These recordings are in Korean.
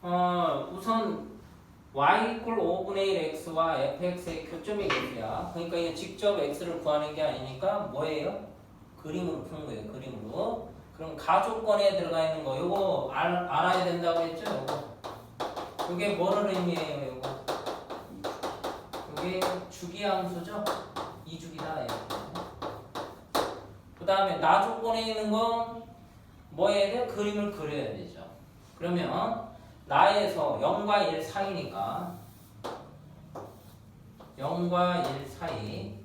우선 y 이퀄 5분의 1 x와 fx의 교점이 x야. 그러니까 이게 직접 x를 구하는 게 아니니까 뭐예요? 그림으로 푸는 거예요. 그림으로. 그럼 가조건에 들어가 있는 거 요거 알아야 된다고 했죠? 요거. 요게 뭐를 의미해요? 요거. 요게 주기함수죠? 이주기다. 그 다음에 나 조건에 있는 건 뭐 해야 돼요? 그림을 그려야 되죠. 그러면 나에서 0과 1 사이니까 0과 1 사이.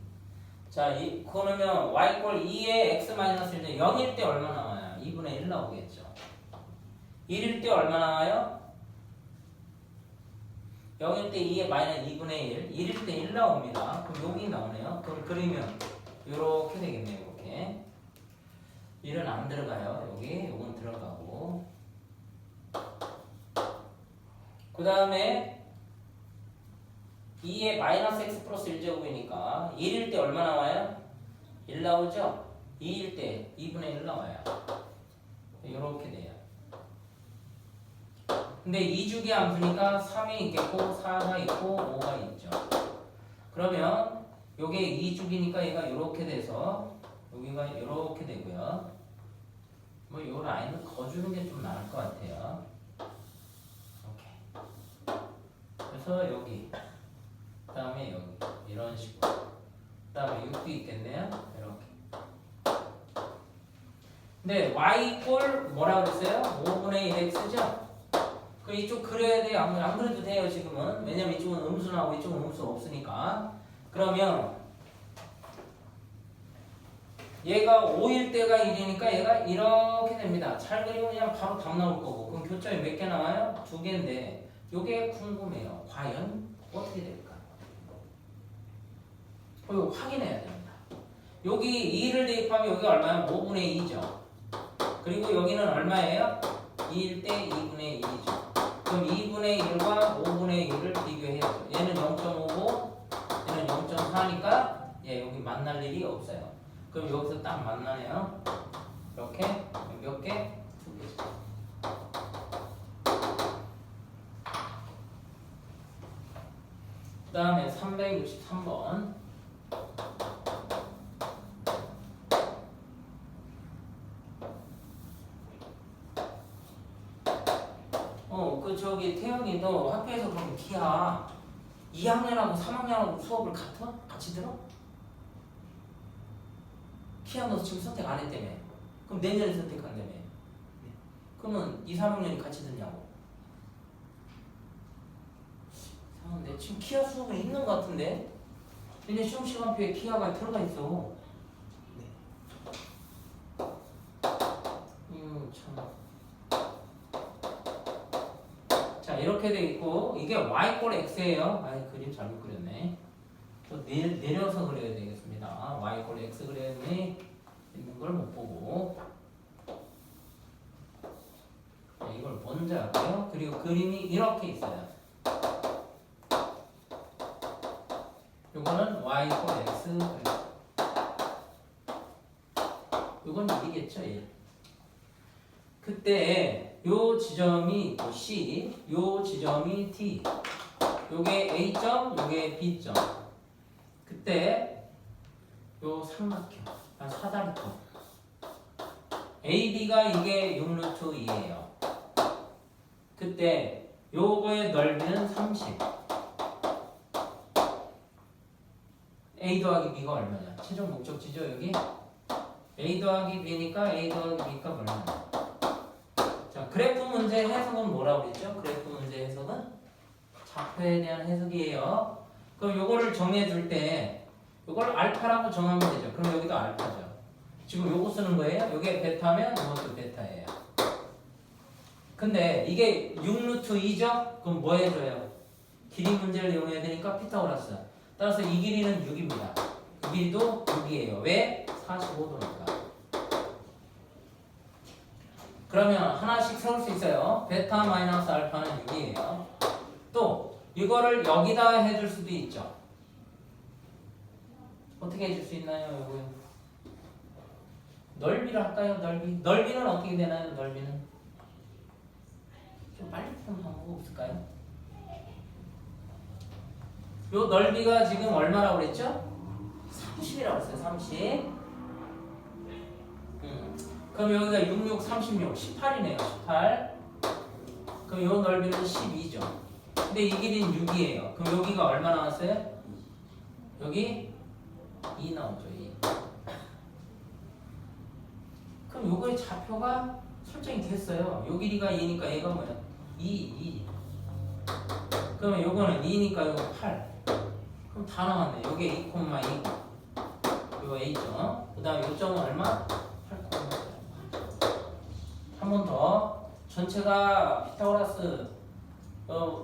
자, 그러면 y 이퀄 2에 x 마이너스 1은 0일 때 얼마 나와요? 2분의 1 나오겠죠. 1일 때 얼마 나와요? 0일 때 2에 마이너스 2분의 1. 1일 때 1 나옵니다. 그럼 여기 나오네요. 그럼 그리면 이렇게 되겠네요. 이렇게. 1은 안 들어가요. 여기. 요건 들어가고. 그 다음에 2에 마이너스 x 플러스 1제곱이니까 1일 때 얼마 나와요? 1 나오죠? 2일 때 2분의 1 나와요. 이렇게 돼요. 근데 2주기 함수니까 3이 있겠고 4가 있고 5가 있죠. 그러면 요게 2주기니까 얘가 이렇게 돼서 여기가 이렇게 되고요. 뭐 요 라인을 거주는 게 좀 나을 것 같아요. 이렇게. 그래서 여기, 그 다음에 여기 이런 식으로. 그 다음에 6도 있겠네요. 이렇게. 근데 y 이퀄 뭐라 그랬어요? 5분의 1x죠? 그 이쪽 그려야 돼요. 안 그래도 돼요 지금은. 왜냐면 이쪽은 음수 나오고 이쪽은 음수 없으니까. 그러면 얘가 5일 때가 1이니까 얘가 이렇게 됩니다. 잘 그리면 그냥 바로 답 나올 거고. 그럼 교점이 몇 개 나와요? 2개인데 요게 궁금해요. 과연 어떻게 될까? 이거 확인해야 됩니다. 여기 2를 대입하면 여기가 얼마예요? 5분의 2죠. 그리고 여기는 얼마예요? 2일 때 2분의 2죠. 그럼 2분의 1과 5분의 1을 비교해야죠. 얘는 0.5고 얘는 0.4니까 얘 여기 만날 일이 없어요. 그럼 여기서 딱 만나네요. 이렇게 몇 개? 2개. 그 다음에 363번. 저기 태영이도 학교에서 그럼 기하 2학년하고 3학년하고 수업을 같이 들어? 키아 너 지금 선택 안 했다며. 그럼 내년에 선택한다며. 그러면 2, 3학년이 같이 듣냐고. 이상한데 지금 키아 수업은 있는 것 같은데. 내년 시험 시간표에 키아가 들어가 있어. 참. 자, 이렇게 돼 있고 이게 y 꼴 x예요. 그림 잘못 그렸네. 또 내려서 그려야 되겠습니다. y 꼴 x 그렸네. 있는 걸 못 보고. 자, 이걸 먼저 할게요. 그리고 그림이 이렇게 있어요. 요거는 y 꼴 x. 요건 1이겠죠, 1. 그때 요 지점이 C, 요 지점이 D, 요게 A점, 요게 B점. 그때 요 삼각형, 사다리점. AB가 이게 6루트 2예요. 그때 요거의 넓이는 30. A 더하기 B가 얼마냐? 최종 목적지죠, 여기? A 더하기 B니까 A 더하기 B가 얼마냐? 자, 그래프 문제 해석은 뭐라고 그랬죠? 그래프 문제 해석은 좌표에 대한 해석이에요. 그럼 요거를 정해줄 때 요걸 알파라고 정하면 되죠. 그럼 여기도 알파죠. 지금 요거 쓰는 거예요. 요게 베타면 이것도 베타예요. 근데 이게 6루트 2죠? 그럼 뭐 해줘요? 길이 문제를 이용해야 되니까 피타고라스. 따라서 이 길이는 6입니다. 이 길이도 6이에요. 왜? 45도니까. 그러면 하나씩 세울 수 있어요. 베타 마이너스 알파는 6이에요. 또 이거를 여기다 해줄 수도 있죠. 어떻게 해줄 수 있나요? 요거 넓이를 할까요? 넓이는 어떻게 되나요? 넓이는 좀 빨리 푸는 방법 없을까요? 요 넓이가 지금 얼마라고 그랬죠? 30이라고 했어요. 30. 그럼 여기가 66, 36, 18이네요. 18. 그럼 요 넓이는 12죠. 근데 이 길이는 6이에요. 그럼 여기가 얼마 나왔어요? 여기 2 나오죠. 2. 그럼 요거의 좌표가 설정이 됐어요. 요 길이가 2니까 얘가 뭐야? 2. 그러면 요거는 2니까 요거 8. 그럼 다 나왔네. 요게 2,2. 요거 A점. 그 다음에 요점은 얼마? 8,8. 한 번 더. 전체가 피타고라스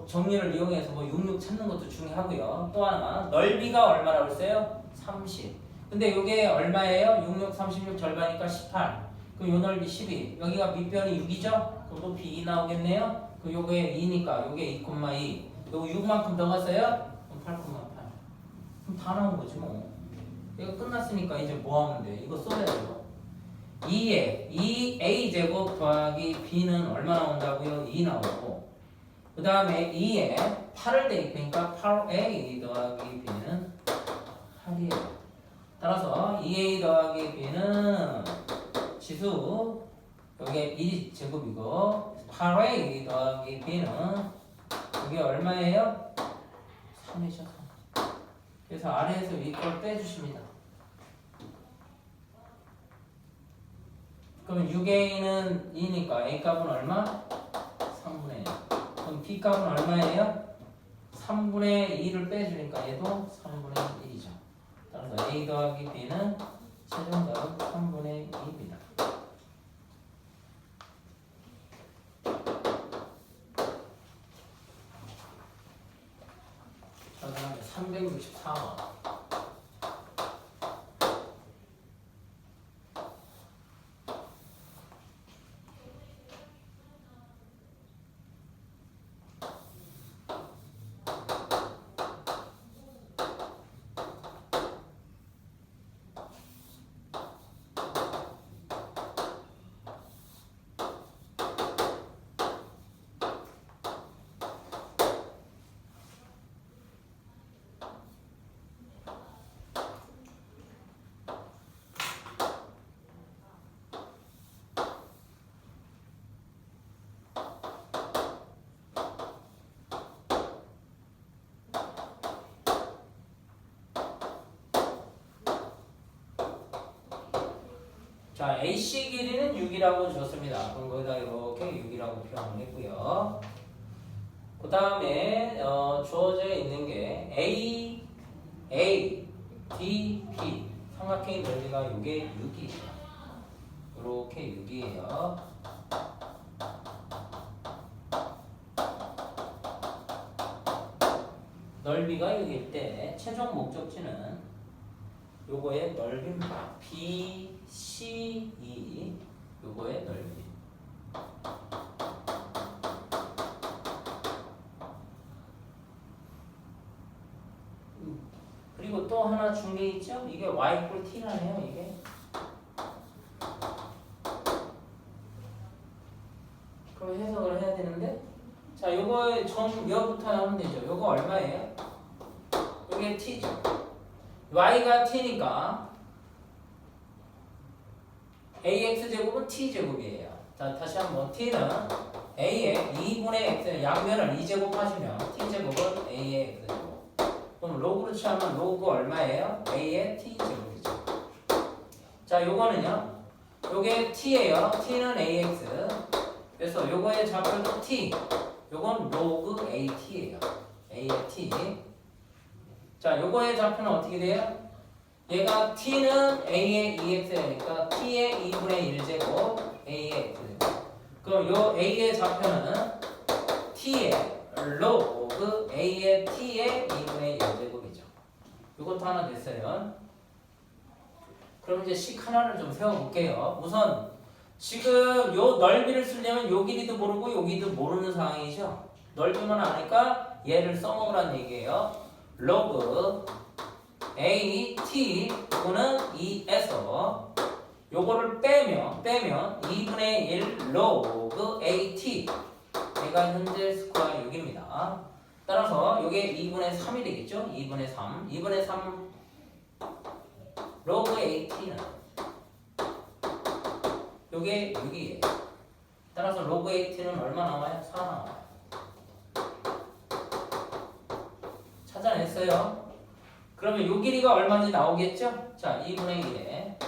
정리를 이용해서 뭐 66 찾는 것도 중요하고요. 또 하나 넓이가 얼마라고 했어요? 30. 근데 이게 얼마예요? 66, 36 절반이니까 18. 그럼 요 넓이 12. 여기가 밑변이 6이죠? 그럼 높이 2 나오겠네요? 그럼 요게 2니까 요게 2,2. 요거 6만큼 더 갔어요? 그럼 8,8. 그럼 다 나온 거지 뭐. 이거 끝났으니까 이제 뭐 하면 돼? 이거 써야 돼요. 2에 2a제곱 더하기 b는 얼마 나온다고요? 2 나오고 그 다음에 2에 8을 대입하니까 8a 더하기 b는 8이에요. 따라서 2a 더하기 b는 지수 여기에 1제곱이고 8a 더하기 b는 이게 얼마예요? 3이죠. 3. 그래서 아래에서 위 걸 빼주십니다. 그럼 6a는 2니까 a 값은 얼마? 3분의 1. 그럼 b 값은 얼마예요? 3분의 2를 빼주니까 얘도 3분의 1이죠. 따라서 a 더하기 b는 최종답은 3분의 2입니다. 그 다음에 364번. 자, AC 길이는 6이라고 줬습니다. 그럼 거기다 이렇게 6이라고 표현을 했고요. 그 다음에 주어져 있는 게 A, D, P 삼각형의 넓이가 이게 6이에요. 이렇게 6이에요. 넓이가 6일 때 최종 목적지는 요거의 넓이입니다. BCE 요거의 넓이. 그리고 또 하나 준 게 있죠? 이게 y = t라네요. 이게. 그럼 해석을 해야 되는데, 자 요거의 여부터 하면 되죠. 요거 얼마예요? 요게 t죠. y가 t니까 ax제곱은 t제곱이에요. 자, 다시 한번 t는 a의 2분의 x 양면을 2제곱 하시면 t제곱은 a의 x제곱. 그럼 로그로 취하면 로그 얼마예요? a의 t제곱이죠. 자, 요거는요. 요게 t예요. t는 ax. 그래서 요거의 좌표도 t. 요건 로그 at예요. a의 t. 자, 요거의 좌표는 어떻게 돼요? 얘가 t는 a의 2x니까 t의 2분의 1제곱 a의 x제곱. 그럼 요 a의 좌표는 t의 로그 a의 t의 2분의 1제곱이죠. 요것도 하나 됐어요. 그럼 이제 식 하나를 좀 세워볼게요. 우선 지금 요 넓이를 쓰려면 요 길이도 모르고 요 길이도 모르는 상황이죠. 넓이만 아니까 얘를 써먹으라는 얘기예요. 로그 AT 이거는 2에서 요거를 빼면 2분의 1 로그 AT 얘가 현재 스퀘어 6입니다. 따라서 이게 2분의 3이 되겠죠? 2분의 3. 2분의 3 로그 AT는 요게 6이에요. 따라서 로그 AT는 얼마 나와요? 4 나와요. 찾아냈어요. 그러면 요 길이가 얼마인지 나오겠죠? 자, 2분의 1에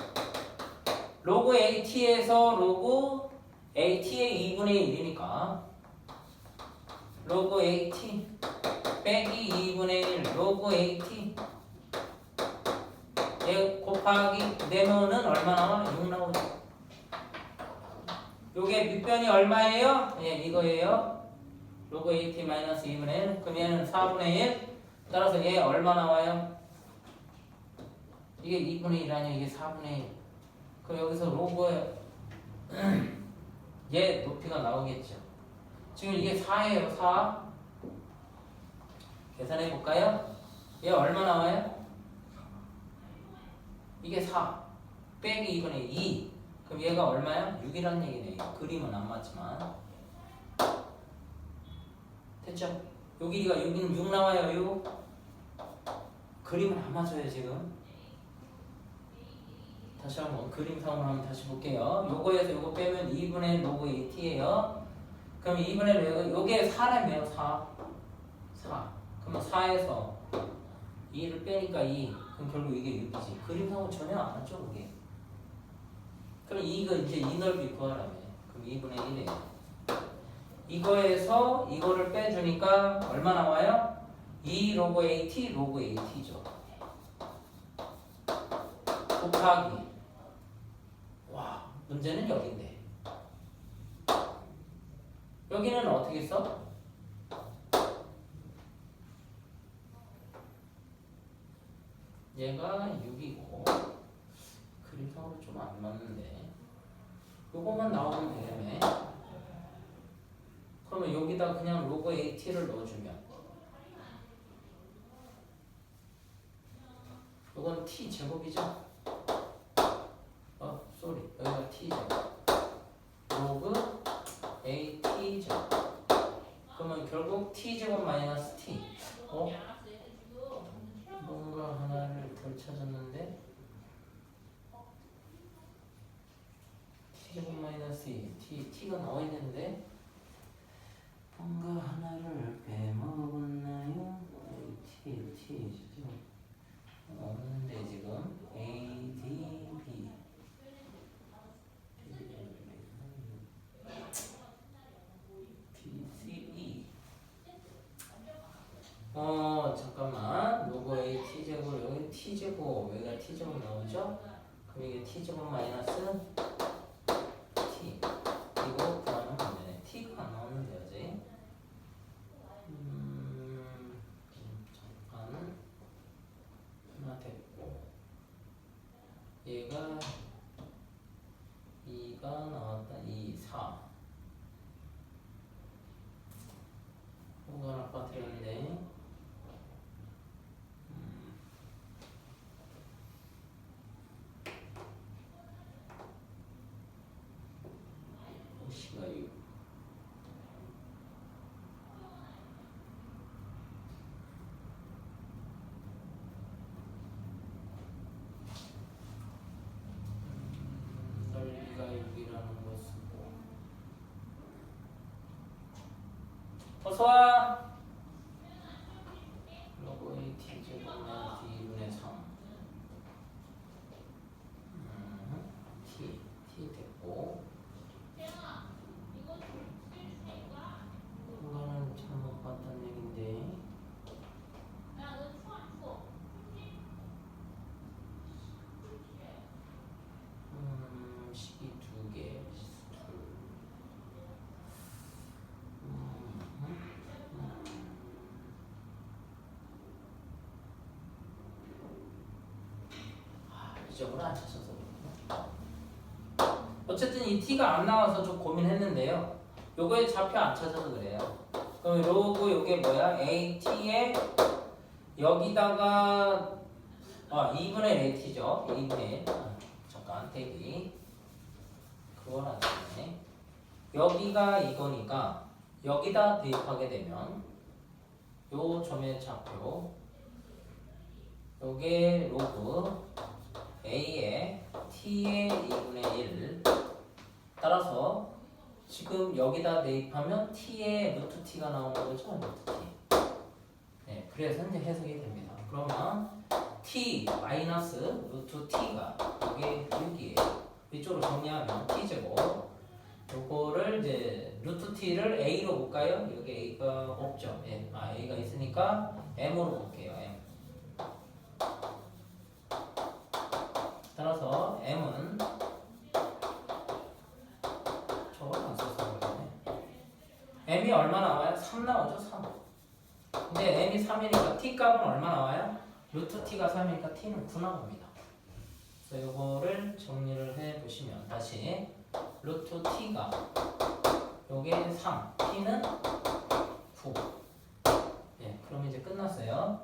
로그 AT에서 로그 AT의 2분의 1이니까 로그 AT 빼기 2분의 1 로그 AT 얘 곱하기 내면은 얼마 나와? 6 나오죠. 요게 밑변이 얼마예요? 예, 이거예요. 로그 AT 마이너스 2분의 1. 그럼 얘는 4분의 1. 따라서 얘 얼마 나와요? 이게 2분의 1 아니야? 이게 4분의 1. 그럼 여기서 로그에 얘 높이가 나오겠죠. 지금 이게 4예요. 4. 계산해 볼까요? 얘 얼마 나와요? 이게 4 빼기 2분의 2. 그럼 얘가 얼마야? 6이란 얘기네요. 그림은 안 맞지만 됐죠? 요 길이가 6 나와요. 6. 그림은 안 맞아요 지금. 다시 한번 그림상으로 한번 다시 볼게요. 요거에서 요거 빼면 2분의 로그 AT예요. 그럼 2분의 로그 요게 4라며요. 4. 그러면 4에서 2를 빼니까 2. 그럼 결국 이게 6이지. 그림상으로 전혀 안 맞죠 그게. 그럼 이거 이제 이 넓이 구하라며. 그럼 2분의 1이에요. 이거에서 이거를 빼주니까 얼마 나와요? 2 로그 AT 로그 AT죠. 곱하기. 와, 문제는 여기인데. 여기는 어떻게 써? 얘가 6이고 그림상으로 좀 안 맞는데 요거만 나오면 되겠네. 그러면 여기다 그냥 로그 AT를 넣어주면 요건 T 제곱이죠? 쏘리 여기가 T 제곱 로그 AT 제곱. 그러면 결국 T 제곱 마이너스 T. 뭔가 하나를 덜 찾았는데 T제곱 마이너스 2 T가 나와있는데 뭔가 하나를 빼먹었나요? T죠. 없는데 지금 A, D, B B, C, E. 잠깐만. 로그 A T제곱 여기 T제곱 여기가 T제곱 나오죠? 그럼 이게 T제곱 마이너스 T 이거 구하는 문제네. T가 안 나오는데 아직. 잠깐 하나 됐고 얘가 2가 나왔다. 2, 4 이건 아까 되는데 C가 6 넓이가 6이라는 거 쓰고 어서와. 로그 AT 제곱 마이너스 2분의 3 T 됐고 이거는 잘못 봤다는 얘긴데 식이 2개 이 점을 안 찾아서 그렇구나. 어쨌든 이 T가 안 나와서 좀 고민했는데요. 요거의 좌표 안 찾아서 그래요. 그럼 로그 요게 뭐야? AT에 여기다가 2분의 AT죠. 2분의 1. 잠깐 대비. 그건 안 되네. 여기가 이거니까 여기다 대입하게 되면 요 점의 좌표 요게 로그 a의 t의 2분의 1 따라서 지금 여기다 대입하면 t의 루트 t가 나오는 거죠. 루트 t. 네, 그래서 이제 해석이 됩니다. 그러면 t 마이너스 루트 t가 여기 6이에요. 이쪽으로 정리하면 t제곱 요거를 이제 루트 t를 a로 볼까요? 여기 a가 없죠. 예. a가 있으니까 m으로 볼게요. m. 따라서 m은 저걸 안 써서 그러네. m이 얼마 나와요? 3 나오죠. 3. 근데 m이 3이니까 t 값은 얼마 나와요? 루트 t가 3이니까 t는 9 나옵니다. 그래서 요거를 정리를 해 보시면 다시 루트 t가 요게 3, t는 9. 예, 그럼 이제 끝났어요.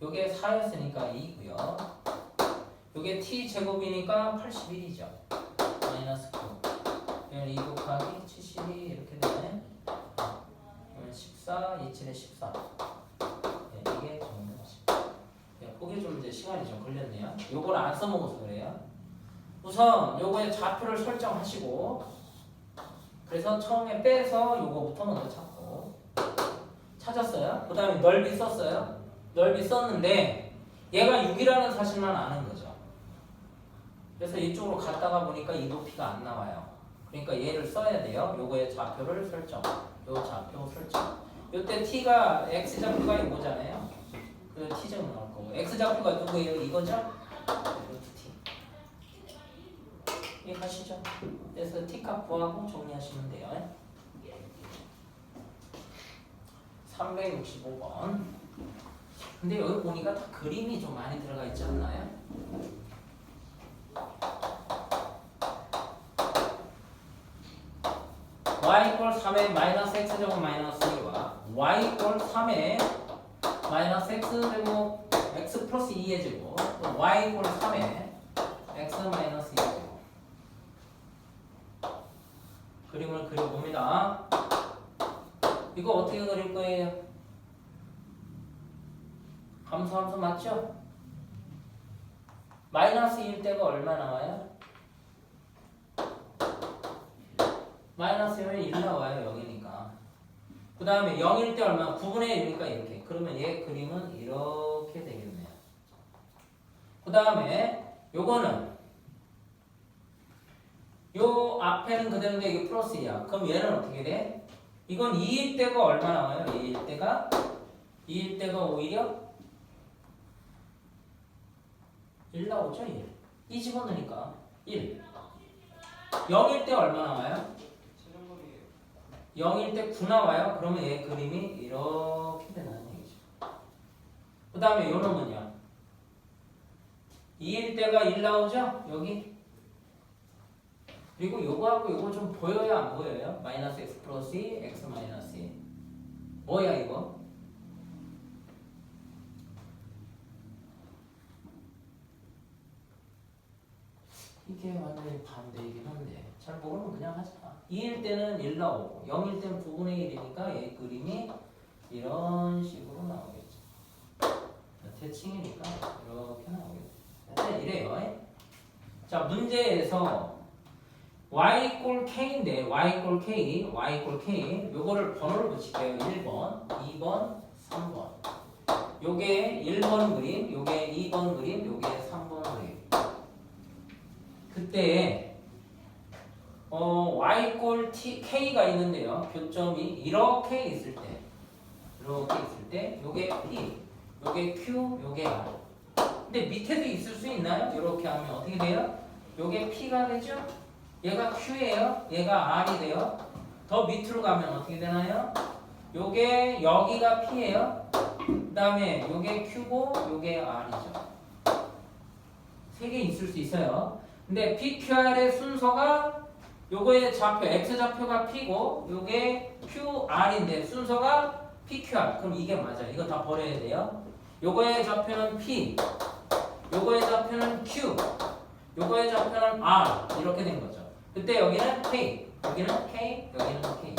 요게 4였으니까 2고요. 요게 t 제곱이니까 81이죠. 마이너스 9. 그러면 2 곱하기 72 이렇게 되네. 그러면 14, 27에 14. 예, 이게 정답이죠. 예, 그게 좀 이제 시간이 좀 걸렸네요. 요걸 안 써먹어서 그래요. 우선 요거의 좌표를 설정하시고 그래서 처음에 빼서 요거부터 먼저 찾고 찾았어요. 그 다음에 넓이 썼어요. 넓이 썼는데 얘가 6이라는 사실만 아는 거죠. 그래서 이쪽으로 갔다가 보니까 이 높이가 안 나와요. 그러니까 얘를 써야 돼요. 요거의 좌표를 설정. 요 좌표 설정. 요때 t가 x좌표가 이거잖아요. 그래서 t제곱 나올 거고 x좌표가 누구예요? 이거죠? 루트 t. 이해가시죠? 그래서 t값 구하고 정리하시면 돼요. 365번. 근데 여기 보니까 다 그림이 좀 많이 들어가 있지 않나요? y 이퀄 3의 마이너스 x제곱 마이너스 2와 y 이퀄 3의 마이너스 x제곱 x 플러스 2의 제곱 또 y 이퀄 3의 x 마이너스 2의 제곱 그림을 그려봅니다. 이거 어떻게 그릴 거예요? 함수 맞죠? 마이너스 1 때가 얼마 나와요? 마이너스 1은 1 나와요. 0이니까. 그 다음에 0일 때 얼마? 9분의 1이니까 이렇게. 그러면 얘 그림은 이렇게 되겠네요. 그 다음에 요거는 요 앞에는 그대로인데 이게 플러스 2야. 그럼 얘는 어떻게 돼? 이건 2일 때가 얼마 나와요? 2일 때가 오히려 1 나오죠? 1. 이 집어넣으니까 1. 0일 때 얼마 나와요? 0일 때 9 나와요. 그러면 얘 그림이 이렇게 된다는 얘기죠. 그 다음에 요 놈은요. 2일 때가 1 나오죠? 여기. 그리고 요거하고 요거 좀 보여요? 안 보여요? 마이너스 x 플러스 2, x 마이너스 2. 뭐야 이거? 이게 완전히 반대이긴 한데 잘 모르면 그냥 하자. 2일 때는 1 나오고 0일 때는 9분의 1이니까 얘 그림이 이런 식으로 나오겠죠. 대칭이니까 이렇게 나오겠죠. 이래요. 자, 문제에서 y 이꼴 k인데 y 이꼴 k 요거를 번호를 붙일게요. 1번, 2번, 3번. 요게 1번 그림, 요게 2번 그림, 요게 3번 그림. 그때 y 이꼴 k가 있는데요. 교점이 이렇게 있을 때 요게 p, 요게 q, 요게 r. 근데 밑에도 있을 수 있나요? 이렇게 하면 어떻게 돼요? 요게 p가 되죠? 얘가 q예요. 얘가 r이 돼요. 더 밑으로 가면 어떻게 되나요? 요게 여기가 p예요. 그 다음에 요게 q고 요게 r이죠. 세 개 있을 수 있어요. 근데 p, q, r의 순서가 요거의 좌표 x좌표가 p고 요게 q, r인데 순서가 p, q, r. 그럼 이게 맞아요. 이거 다 버려야 돼요. 요거의 좌표는 p, 요거의 좌표는 q, 요거의 좌표는 r. 이렇게 된 거죠. 그때 여기는 k, 여기는 k, 여기는 k.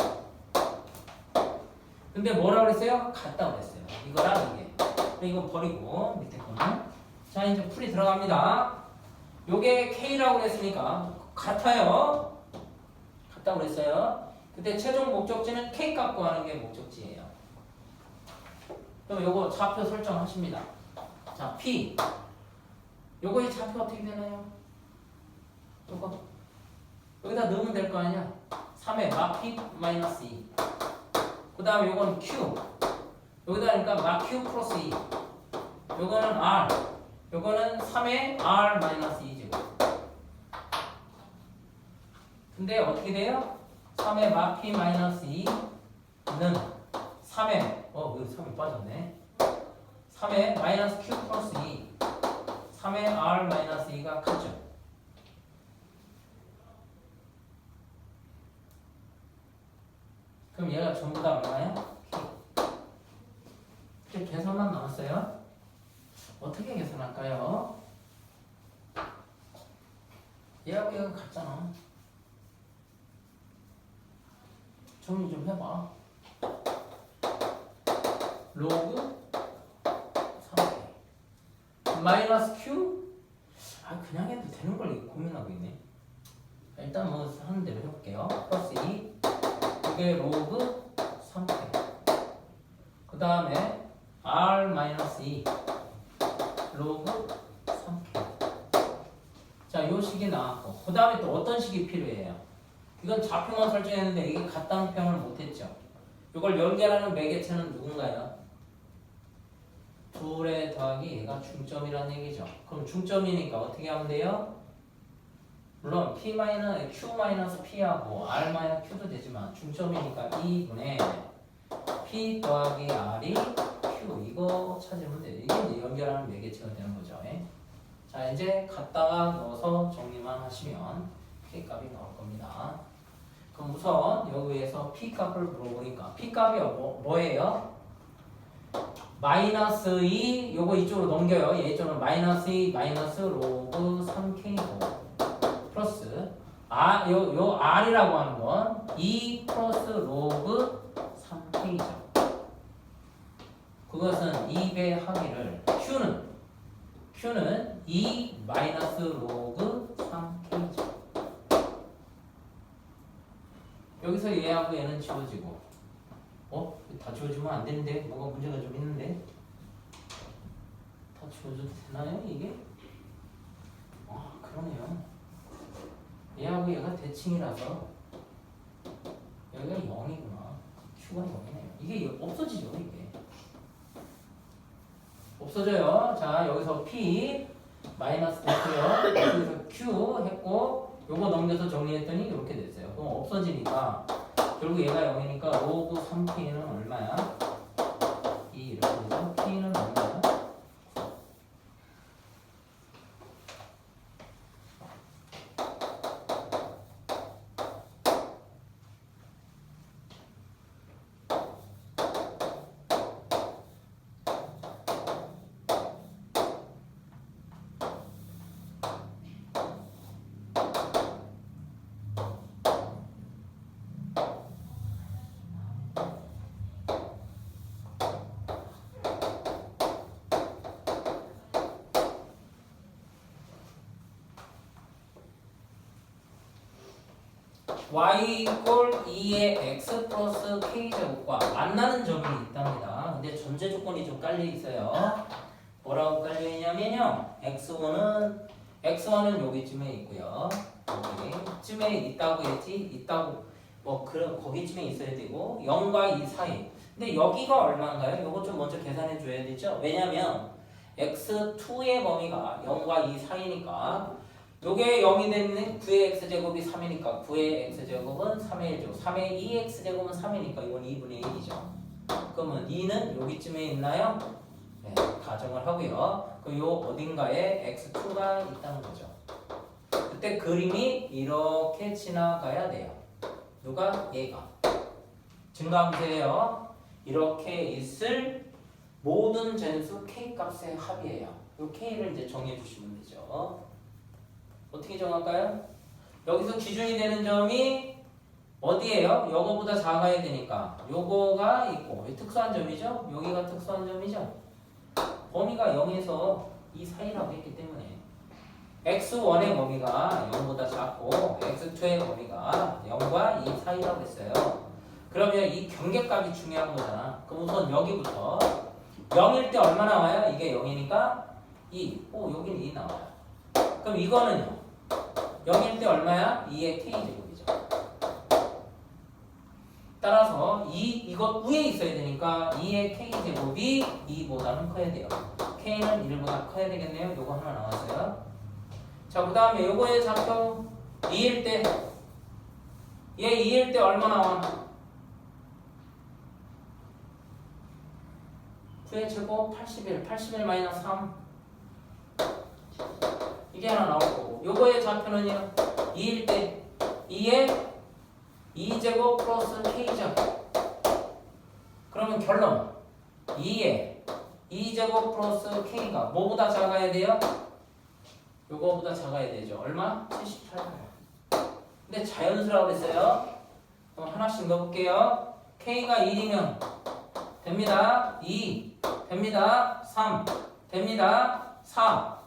근데 뭐라 그랬어요? 같다 그랬어요. 이거랑 이게. 근데 이거 버리고 밑에 거는. 자 이제 풀이 들어갑니다. 요게 K라고 그랬으니까 같아요. 같다고 그랬어요. 근데 최종 목적지는 K 값 구하는 게 목적지예요. 그럼 요거 좌표 설정하십니다. 자 P. 요거의 좌표 어떻게 되나요? 요거 여기다 넣으면 될 거 아니야? 3의 마 P 마이너스 2. 그 다음에 요건 Q. 여기다 하니까 마 Q 플러스 2. 요거는 R. 요거는 3의 R 마이너스 2제곱. 근데 어떻게 돼요? 3의 마 P 마이너스 2는 3의 여기 3이 빠졌네. 3의 마이너스 Q 플러스 2. 3의 R 마이너스 2가 같죠? 그럼 얘가 전부 다 얼마야? 이제 계산만 남았어요. 어떻게 계산할까요? 얘하고 얘가 같잖아. 정리 좀 해봐. 로그 3K 마이너스 Q? 그냥 해도 되는 걸 고민하고 있네. 일단 뭐 하는 대로 해볼게요. 플러스 2 이게 로그 3K 그 다음에 R 마이너스 2 로그 3K. 자, 요 식이 나왔고 그 다음에 또 어떤 식이 필요해요? 이건 좌표만 설정했는데 이게 같다는 표현을 못했죠. 이걸 연결하는 매개체는 누군가요? 둘의 더하기 얘가 중점이라는 얘기죠. 그럼 중점이니까 어떻게 하면 돼요? 물론 P 마이너스 Q 마이너스 P하고 R 마이너스 Q도 되지만 중점이니까 2분의 P 더하기 R이 Q 이거 찾으면 돼요. 이게 이제 연결하는 매개체가 되는 거죠. 자 이제 갖다가 넣어서 정리만 하시면 K 값이 나올 겁니다. 그럼 우선 여기에서 P 값을 물어보니까 P 값이 뭐예요? 마이너스 2 요거 이쪽으로 넘겨요. 얘 이쪽으로 마이너스 2 마이너스 로그 3K고 플러스 요 R이라고 하는 건 2 플러스 로그 3K죠. 그것은 2배 하기를 Q는 2 마이너스 로그 3K죠. 여기서 얘하고 얘는 지워지고 다 지워지면 안 되는데 뭐가 문제가 좀 있는데 다 지워져도 되나요 이게? 그러네요. 얘하고 얘가 대칭이라서 여기가 0이구나. Q가 0이네요. 이게 없어지죠 이게. 없어져요. 자 여기서 P 마이너스 됐고요. 여기서 Q 했고 요거 넘겨서 정리했더니 이렇게 됐어요. 그럼 없어지니까 결국 얘가 0이니까 로그 3P는 얼마야? 2 이렇게 되죠. P는 얼마야? y 이꼴 2의 x 플러스 k제곱과 만나는 점이 있답니다. 근데 전제 조건이 좀 깔려 있어요. 뭐라고 깔려 있냐면요. x1은 여기쯤에 있고요. 여기쯤에 있다고 했지. 있다고 그럼 거기쯤에 있어야 되고 0과 2 사이. 근데 여기가 얼마인가요? 이거 좀 먼저 계산해 줘야 되죠. 왜냐면 x2의 범위가 0과 2 사이니까 요게 0이 되는 9의 x제곱이 3이니까 9의 x제곱은 3의 1제곱 3의 2x제곱은 3이니까 이건 2분의 1이죠. 그러면 2는 여기쯤에 있나요? 네, 가정을 하고요. 그럼 요 어딘가에 x2가 있다는 거죠. 그때 그림이 이렇게 지나가야 돼요. 누가? 얘가. 증가함수예요. 이렇게 있을 모든 전수 k값의 합이에요. 요 k를 이제 정리해 주시면 되죠. 어떻게 정할까요? 여기서 기준이 되는 점이 어디에요? 요거보다 작아야 되니까 요거가 있고 특수한 점이죠? 여기가 특수한 점이죠? 범위가 0에서 이 사이라고 했기 때문에 x1의 범위가 0보다 작고 x2의 범위가 0과 이 사이라고 했어요. 그러면 이 경계값이 중요한 거잖아. 그럼 우선 여기부터 0일 때 얼마 나와요? 이게 0이니까 2. 여기는 2 나와요. 그럼 이거는요? 0일 때 얼마야? 2의 k제곱이죠. 따라서 이거 위에 있어야 되니까 2의 k제곱이 2보다는 커야 돼요. k는 1보다 커야 되겠네요. 요거 하나 나왔어요. 자, 그 다음에 요거의 좌표 2일 때 얘 2일 때 얼마 나와? 9의 제곱 81 마이너스 3 이게 하나 나올 거고 요거의 좌표는요 2일 때 2의 2제곱 플러스 k제곱 그러면 결론 2의 2제곱 플러스 k가 뭐보다 작아야 돼요? 요거보다 작아야 되죠. 얼마? 78. 근데 자연수라고 했어요. 그럼 하나씩 넣어볼게요. k가 1이면 됩니다. 2 됩니다. 3 됩니다. 4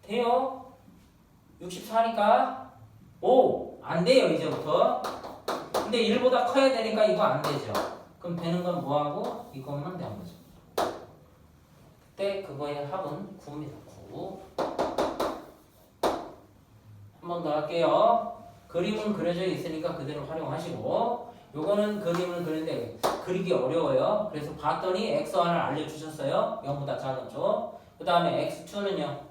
돼요. 64니까 5 안 돼요 이제부터. 근데 1보다 커야 되니까 이거 안 되죠. 그럼 되는 건 뭐하고? 이것만 되는 거죠. 그때 그거의 합은 9입니다. 9. 한 번 더 할게요. 그림은 그려져 있으니까 그대로 활용하시고 요거는 그림을 그리는데 그리기 어려워요. 그래서 봤더니 x1을 알려주셨어요. 0보다 작은 쪽. 그 다음에 x2는요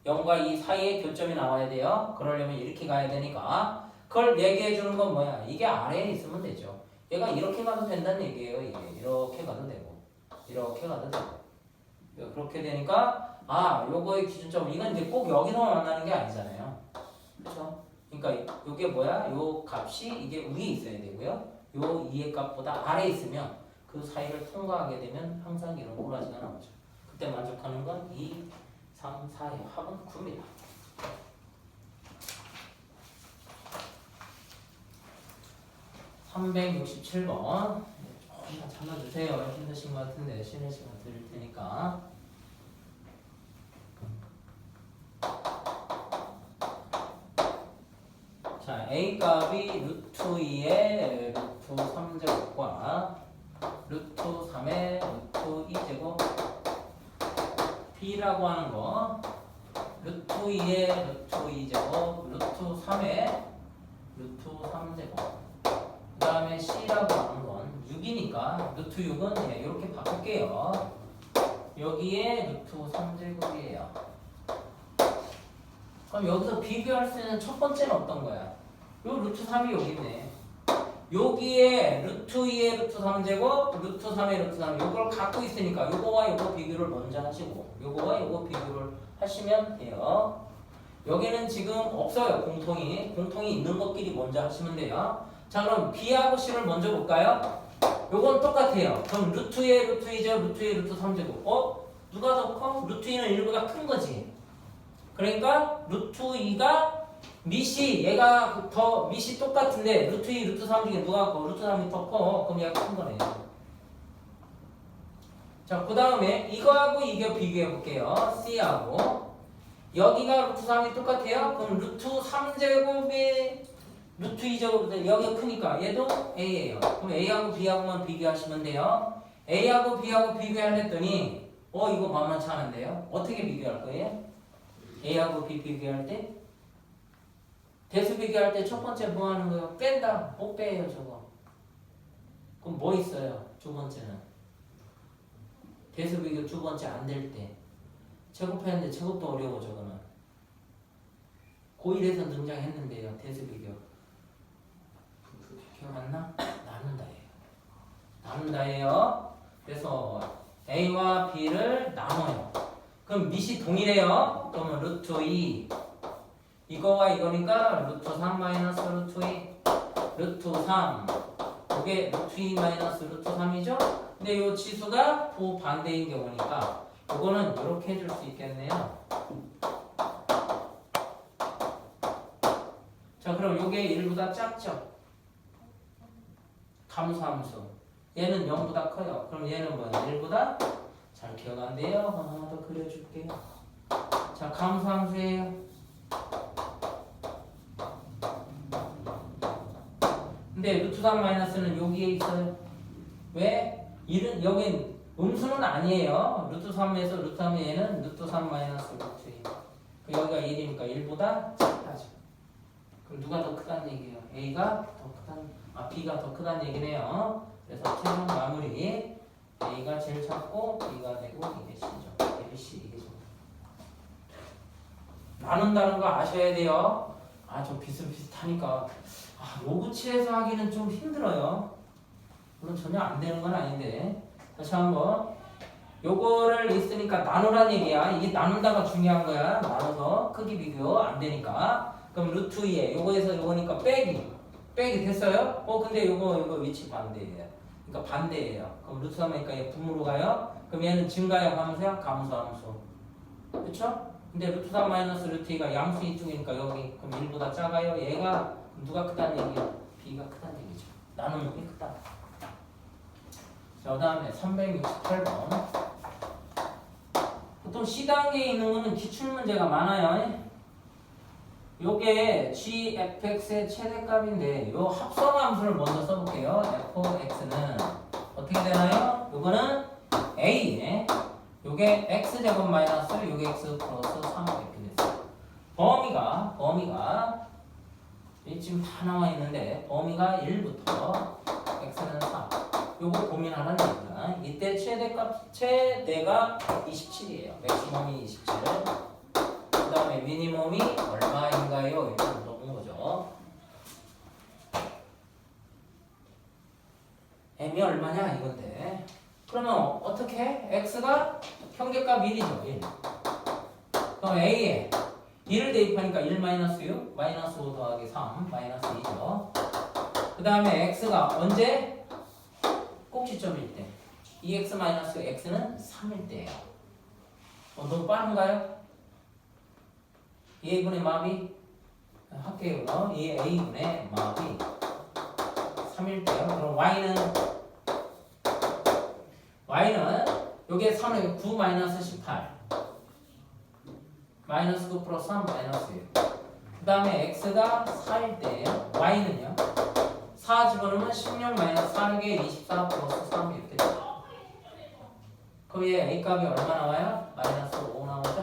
0과 2 사이에 교점이 나와야 돼요. 그러려면 이렇게 가야 되니까 그걸 얘기해 주는 건 뭐야? 이게 아래에 있으면 되죠. 얘가 이렇게 가도 된다는 얘기예요. 이게 이렇게 가도 되고 이렇게 가도 되고 그렇게 되니까 요거의 기준점 이건 이제 꼭 여기서 만나는 게 아니잖아요. 그렇죠? 그러니까 요게 뭐야? 요 값이 이게 위에 있어야 되고요. 요 2의 값보다 아래에 있으면 그 사이를 통과하게 되면 항상 이런 꼬라지가 나오죠. 그때 만족하는 건 2, 3, 4의 합은 9입니다. (367번) 조금만 참아주세요. 힘드신 것 같은데 쉬는 시간 드릴 테니까. 자, a 값이 루트 2의 루트 3제곱과 루트 3의 루트 2제곱 b라고 하는 거 루트 2의 루트 2제곱 루트 3의 루트 3제곱 그 다음에 c라고 하는 건 6이니까 루트 6은 이렇게 바꿀게요. 여기에 루트 3제곱이에요. 그럼 여기서 비교할 수 있는 첫 번째는 어떤 거야? 요 루트 3이 여기 있네. 여기에 루트 2의 루트 3제곱 루트 3의 루트 3 요걸 갖고 있으니까 요거와 요거 비교를 먼저 하시고 요거와 요거 비교를 하시면 돼요. 여기는 지금 없어요. 공통이 있는 것끼리 먼저 하시면 돼요. 자, 그럼 b하고 c를 먼저 볼까요? 요건 똑같아요. 그럼 루트 2의 루트 2제곱 루트 2의 루트 3제곱 누가 더 커? 루트 2는 1보다 큰 거지. 그러니까 루트 2가 밑이 얘가 더 밑이 똑같은데 루트 2, 루트 3 중에 누가 커? 루트 3이 더 커. 그럼 얘가 큰 거네요. 자, 그 다음에 이거하고 이거 비교해 볼게요. C하고 여기가 루트 3이 똑같아요. 그럼 루트 3제곱이 루트 2제곱인데 여기가 크니까 얘도 A예요. 그럼 A하고 B하고만 비교하시면 돼요. A하고 B하고 비교하랬더니 이거 만만치 않은데요. 어떻게 비교할 거예요? A하고 B 비교할 때 대수 비교할 때 첫 번째 뭐 하는 거예요? 뺀다. 못 빼요 저거. 그럼 뭐 있어요? 두 번째는 대수 비교 두 번째 안 될 때 제곱했는데 제곱도 어려워 저거는. 고1에서 등장했는데요. 대수 비교 기억 안 나? 나눈다예요. 그래서 A와 B를 나눠요. 그럼 밑이 동일해요. 그러면 루트 2 이거와 이거니까 루트 3 마이너스 루트 2 루트 3 이게 루트 2 마이너스 루트 3이죠? 근데 이 치수가 부반대인 경우니까 이거는 이렇게 해줄 수 있겠네요. 자, 자, 그럼 요게 1보다 작죠? 감소함수. 얘는 0보다 커요. 그럼 얘는 뭐야? 1보다 잘 기억 안 돼요? 하나 더 그려줄게요. 자, 감소함수예요. 근데 루트 3 마이너스는 여기에 있어요. 왜? 여긴 음수는 아니에요. 루트 3에서 루트 3에 얘는 루트 3 마이너스 루트 2. 여기가 1이니까 1보다 작다죠. 그럼 누가 더 크다는 얘기예요? A가 더 크다는, B가 더 크다는 얘기네요. 그래서 최종 마무리 A가 제일 작고 B가 되고 이게 C죠. ABC 이게 죠. 나눈다는 거 아셔야 돼요. 좀 비슷비슷하니까 로그칠에서 하기는 좀 힘들어요. 물론 전혀 안 되는 건 아닌데. 다시 한번 요거를 있으니까 나누란 얘기야. 이게 나눈다가 중요한 거야. 나눠서 크기 비교 안 되니까. 그럼 루트 2에 요거에서 요거니까 빼기 됐어요? 근데 요거 위치 반대예요. 그러니까 반대예요. 그럼 루트 3이니까 얘 분모로 가요. 그럼 얘는 증가형 함수야? 감소함수. 그쵸? 근데 루트 3 마이너스 루트 2가 양수 이쪽이니까 여기 그럼 1보다 작아요. 얘가 누가 크다는 얘기야? B가 크다는 얘기죠. 나누면 B 크다. 자, 그 다음에 368번. 보통 C단계에 있는 거는 기출문제가 많아요. 요게 gfx의 최대값인데 요 합성함수를 먼저 써볼게요. fx는 어떻게 되나요? 요거는 a 요게 x제곱 마이너스 요게 x 플러스 3 이렇게 됐어요. 범위가 지금 다 나와 있는데 범위가 1부터 x는 3. 요거 고민하라는 얘기야. 이때 최대가 27이에요. 맥시멈이 27. 그 다음에 미니멈이 얼마인가요? 이렇게 물어본 거죠. m이 얼마냐 이건데. 그러면 어떻게? x가 평균값 1이죠. 1. 그럼 a에 1을 대입하니까 1 마이너스 6, 마이너스 5 더하기 3, 마이너스 2죠. 그 다음에 x가 언제? 꼭지점일 때. 2x 마이너스 x는 3일 때예요. 너무 빠른가요? 2a분의 마비 할게요. 이 a분의 마비 3일 때요. 그럼 y는 요게 3은 9 마이너스 18 마이너스 9 플러스 3 마이너스 1. 그 다음에 x가 4일 때예요. y는요 4 집어넣으면 16 마이너스 4개 24 플러스 3 이렇게 돼요. 그럼 얘 a 값이 얼마 나와요? 마이너스 5 나오죠?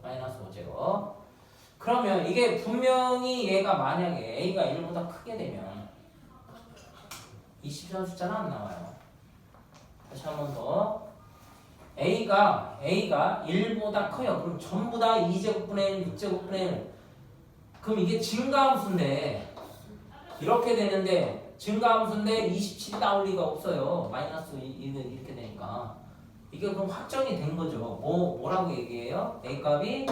마이너스 5제곱. 그러면 이게 분명히 얘가 만약에 a가 1보다 크게 되면 20이라는 숫자는 안 나와요. 다시 한 번 더. a가 1보다 커요. 그럼 전부 다 2제곱분의 1, 6제곱분의 1. 그럼 이게 증가함수인데 이렇게 되는데 증가함수인데 27이 나올 리가 없어요. 마이너스 1 이렇게 되니까. 이게 그럼 확정이 된 거죠. 뭐라고 얘기해요? a 값이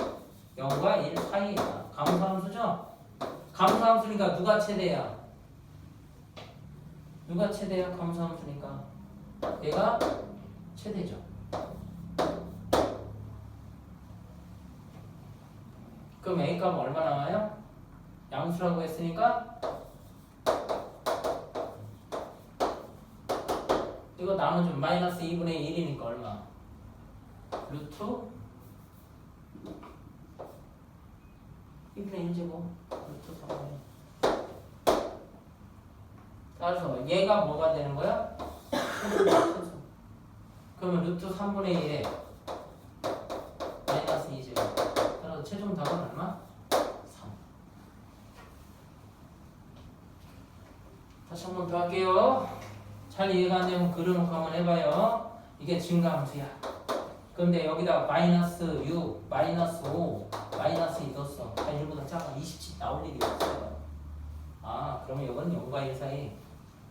0과 1 사이야. 감소함수죠? 감소함수니까 누가 최대야? 감소함수니까 얘가 최대죠. 그럼 a 값은 얼마 나와요? 양수라고 했으니까 이거 나누면 마이너스 2분의 1이니까 얼마? 루트 2분의 1제곱 루트 3. 따라서 얘가 뭐가 되는 거야? 그러면 루트 3분의 1에 마이너스 2제곱. 따라서 최종 답은 얼마? 3. 다시 한 번 더 할게요. 잘 이해가 안 되면 그려놓고 한번 해봐요. 이게 증가함수야. 근데 여기다 마이너스 6, 마이너스 5, 마이너스 2 넣었어. 1보다 작아. 27 나올 일이 없어요. 그러면 이건 0과 1 사이.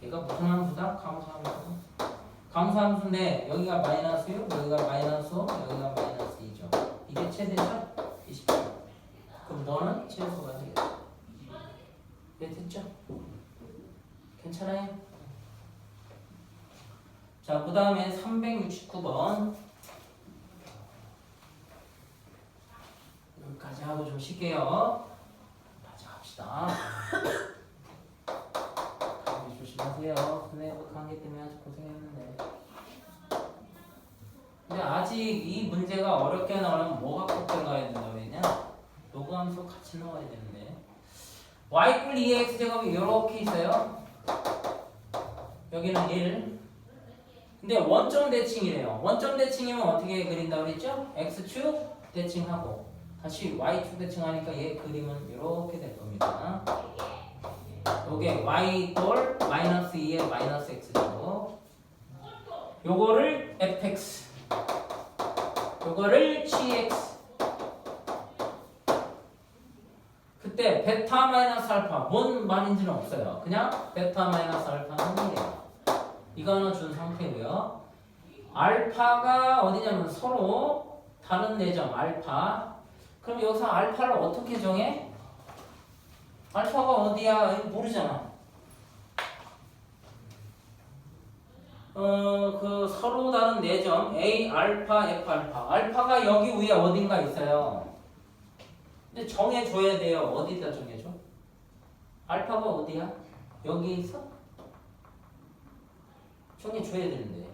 얘가 무슨 함수다? 감소함수. 감소함수인데 여기가 마이너스 6, 여기가 마이너스 5, 여기가 마이너스 2죠. 이게 최대죠? 27. 그럼 너는 최소가 되겠다. 네, 됐죠? 괜찮아요? 자, 그 다음에 369번. 여기까지 하고 좀 쉴게요. 마저 합시다. 갑시다. 감기 조심하세요. 근데 감기 때문에 아주 고생했는데. 근데 아직 이 문제가 어렵게 나오면 뭐가 꼭 들어가야 된다고 그랬냐? 요구함수 같이 넣어야 되는데. y 뿔 2x 제곱이 이렇게 있어요. 여기는 1. 근데 원점 대칭이래요. 원점 대칭이면 어떻게 그린다고 그랬죠? x축 대칭하고 다시 y축 대칭하니까 얘 그림은 이렇게 될 겁니다. 요게 y 꼴 마이너스 2의 마이너스 x제곱, 요거를 fx, 요거를 gx. 그때 베타 마이너스 알파 뭔 말인지는 없어요. 그냥 베타 마이너스 알파는 1이에요. 이거는 준 상태고요. 알파가 어디냐면 서로 다른 내점 알파. 그럼 여기서 알파를 어떻게 정해? 알파가 어디야? 모르잖아. 그 서로 다른 내점 A 알파 F 알파. 알파가 여기 위에 어딘가 있어요. 근데 정해줘야 돼요. 어디다 정해줘? 알파가 어디야? 여기 있어? 정해줘야 되는데.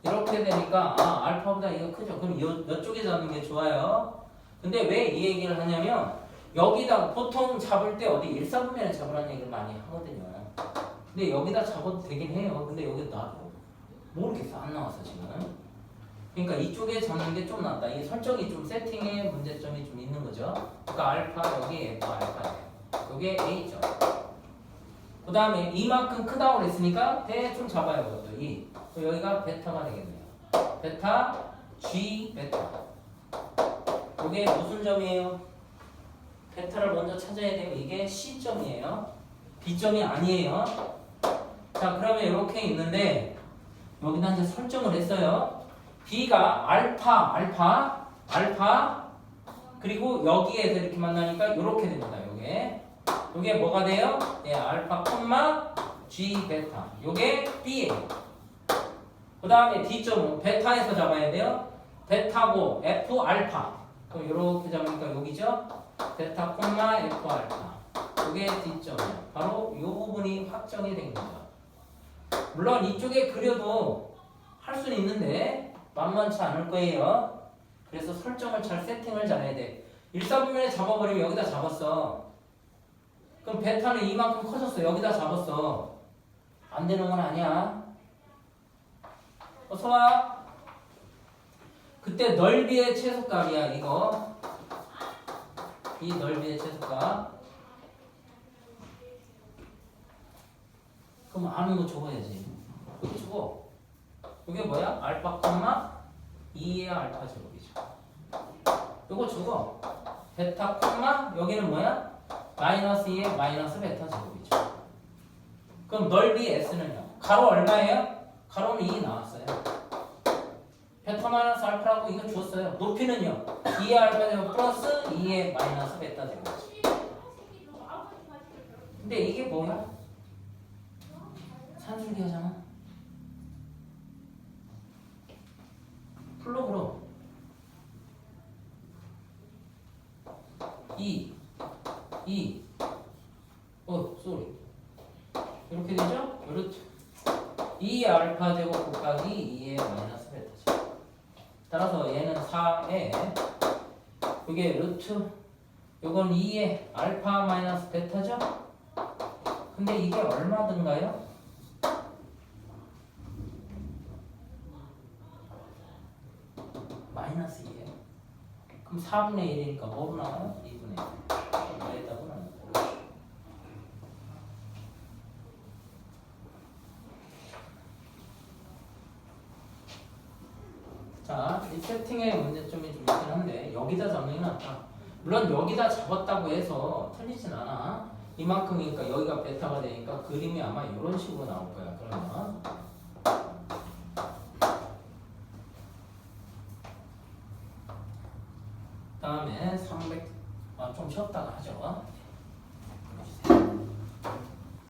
이렇게 되니까 알파보다 이거 크죠. 그럼 이쪽에 잡는 게 좋아요. 근데 왜 이 얘기를 하냐면 여기다 보통 잡을 때 어디 1사분면에 잡으라는 얘기를 많이 하거든요. 근데 여기다 잡아도 되긴 해요. 근데 여기 나도 모르겠어. 안 나왔어 지금. 그러니까 이쪽에 잡는 게 좀 낫다. 이게 설정이 좀 세팅에 문제점이 좀 있는 거죠. 그러니까 알파 여기 F 알파예요. 여기에 A죠. 그 다음에 이만큼 크다고 그랬으니까 대충 잡아요. 그것도 2. 여기가 베타가 되겠네요. 베타 G 베타. 이게 무슨 점이에요? 베타를 먼저 찾아야 돼요. 이게 C점이에요. B점이 아니에요. 자, 그러면 이렇게 있는데 여기다 이제 설정을 했어요. B가 알파 그리고 여기에서 이렇게 만나니까 이렇게 됩니다. 요게 뭐가 돼요? 네, 알파 콤마 G 베타. 요게 B예요. 그 다음에 D점은 베타에서 잡아야 돼요. 베타고 F 알파. 그럼 이렇게 잡으니까 여기죠? 베타 콤마 F 알파. 요게 D점이에요. 바로 이 부분이 확정이 된 거죠. 물론 이쪽에 그려도 할 수는 있는데 만만치 않을 거예요. 그래서 설정을 잘 세팅을 잘해야 돼. 1사분면에 잡아버리면 여기다 잡았어. 그럼 베타는 이만큼 커졌어. 여기다 잡았어. 안 되는 건 아니야. 어서와. 그때 넓이의 최소값이야 이거. 이 넓이의 최소값. 그럼 아는 거 적어야지. 여기 적어. 이게 뭐야? 알파 콤마 2의 알파 제곱이죠. 이거 적어. 베타 콤마 여기는 뭐야? 마이너스 2의 마이너스 베타 제곱이죠. 그럼 넓이 S는요? 가로 얼마예요? 가로는 2 나왔어요. 베타 마이너스 알파라고 이거 주었어요. 높이는요? 2의 알파 제곱 플러스 2의 마이너스 베타 제곱이죠. 근데 이게 뭐야? 산술기 하잖아. 플로그로 2 쏘리 이렇게 되죠? 루트 2 알파 제곱 곱하기 2의 마이너스 베타죠. 따라서 얘는 4에 이게 루트 요건 2의 알파 마이너스 베타죠? 근데 이게 얼마든가요? 마이너스 2예요. 그럼 4분의 1이니까 뭐로 나와요? 2분의 1. 뭐에다고 나와요? 자, 이 세팅의 문제점이 좀 있긴 한데 여기다 잡는 게 낫다. 물론 여기다 잡았다고 해서 틀리진 않아. 이만큼이니까 여기가 베타가 되니까 그림이 아마 이런 식으로 나올 거야. 그러면 다음에 300 좀 쉬었다가 하죠.